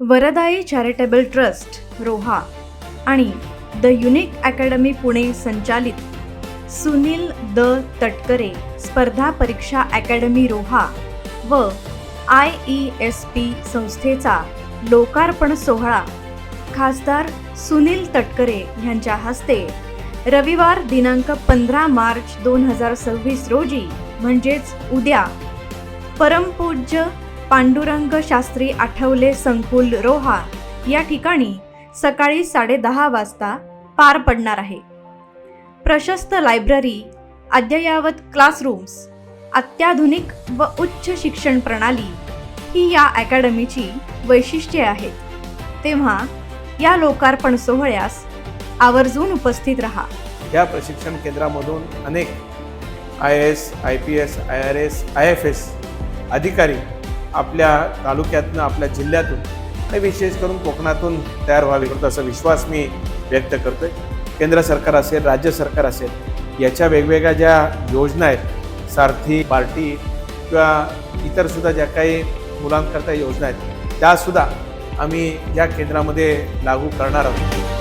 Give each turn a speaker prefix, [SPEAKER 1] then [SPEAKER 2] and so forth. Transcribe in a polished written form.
[SPEAKER 1] वरदाई charitable trust Roha आणि the unique academy Pune संचालित Sunil the Tatkare स्पर्धा परीक्षा अकॅडमी रोहा व IESP संस्थेचा लोकार्पण सोहळा खासदार सुनील तटकरे यांच्या हस्ते रविवार दिनांक 15 मार्च 2026 रोजी म्हणजेच उद्या परमपूज्य पांडुरंग शास्त्री आठवले संकुल रोहा या ठिकाणी सकाळी 10:30 वाजता पार पडणार आहे. प्रशस्त लायब्ररी, अद्ययावत क्लासरूम्स, अत्याधुनिक व उच्च शिक्षण प्रणाली ही या अकॅडमीची वैशिष्ट्ये आहेत. तेव्हा या लोकार्पण सोहळ्यास आवर्जून उपस्थित रहा.
[SPEAKER 2] या प्रशिक्षण केंद्रामधून अनेक IAS, IPS, IRS, IFS अधिकारी आपल्या तालुक्यातून, आपल्या जिल्ह्यातून आणि विशेष करून कोकणातून तयार व्हावे असा विश्वास मी व्यक्त करतोय. केंद्र सरकार असेल, राज्य सरकार असेल, याच्या वेगवेगळ्या ज्या योजना आहेत, सारथी, पार्टी किंवा इतरसुद्धा ज्या काही मुलांकरता योजना आहेत, त्यासुद्धा आम्ही या केंद्रामध्ये लागू करणार आहोत.